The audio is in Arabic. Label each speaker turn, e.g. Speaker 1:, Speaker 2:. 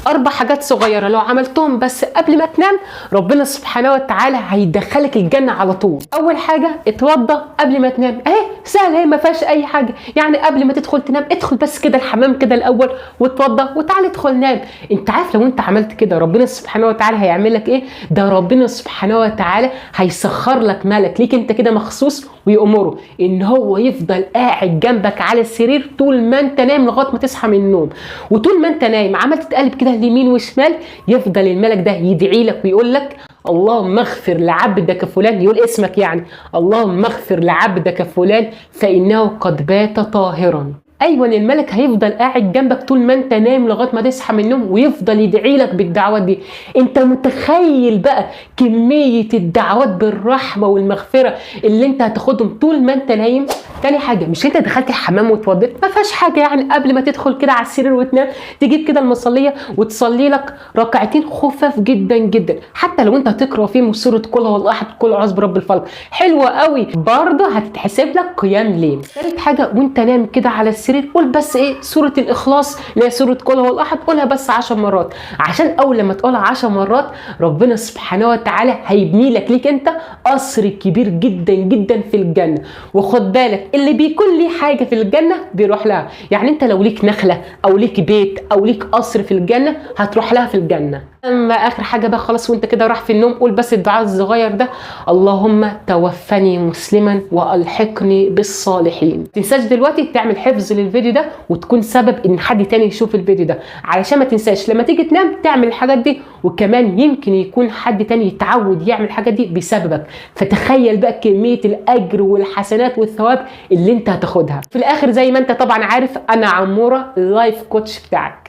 Speaker 1: 4 حاجات صغيره لو عملتهم بس قبل ما تنام ربنا سبحانه وتعالى هيدخلك الجنه على طول. اول حاجه اتوضى قبل ما تنام، اهي سهله، هي ما فيهاش اي حاجه، يعني قبل ما تدخل تنام ادخل بس كده الحمام كده الاول واتوضى وتعالى ادخل نام. انت عارف لو انت عملت كده ربنا سبحانه وتعالى هيعمل لك ايه؟ ده ربنا سبحانه وتعالى هيسخر لك ملك ليك انت كده مخصوص ويأمره ان هو يفضل قاعد جنبك على السرير طول ما انت نايم لغايه ما تصحى من النوم. وطول ما انت نايم عمال تتقلب كده اليمين وشمال يفضل الملك ده يدعي لك ويقول لك اللهم اغفر لعبدك فلان، يقول اسمك يعني، اللهم اغفر لعبدك فلان فانه قد بات طاهرا. ايوه الملك هيفضل قاعد جنبك طول ما انت نايم لغايه ما تصحى من النوم ويفضل يدعي لك بالدعوات دي. انت متخيل بقى كميه الدعوات بالرحمه والمغفره اللي انت هتاخدهم طول ما انت نايم؟ تاني حاجه، مش انت دخلت الحمام واتوضيت؟ ما فيهاش حاجه يعني قبل ما تدخل كده على السرير وتنام تجيب كده المصليه وتصلي لك ركعتين خفاف جدا جدا، حتى لو انت هتقرا فيهم سوره قل هو الله احد قل اعوذ برب الفلق، حلوه قوي برضه هتتحسب لك قيام ليل. تالت حاجه، وانت نايم كده على السرير قول بس ايه سوره الاخلاص اللي هي سوره قل هو الله احد، قولها بس 10 مرات، عشان اول لما تقولها 10 مرات ربنا سبحانه وتعالى هيبني لك ليك انت قصر كبير جدا جدا في الجنه. وخد بالك اللي بيكون ليه حاجه في الجنه بيروح لها، يعني انت لو ليك نخله او ليك بيت او ليك قصر في الجنه هتروح لها في الجنه. اما اخر حاجه بقى خلاص وانت كده راح في النوم قول بس الدعاء الصغير ده، اللهم توفني مسلما والحقني بالصالحين. ما تنساش دلوقتي تعمل حفظ للفيديو ده وتكون سبب ان حد تاني يشوف الفيديو ده، علشان ما تنساش لما تيجي تنام تعمل الحاجات دي، وكمان يمكن يكون حد تاني يتعود يعمل الحاجات دي بسببك. فتخيل بقى كميه الاجر والحسنات والثواب اللي انت هتاخدها. في الاخر زي ما انت طبعا عارف انا عموره اللايف كوتش بتاعك.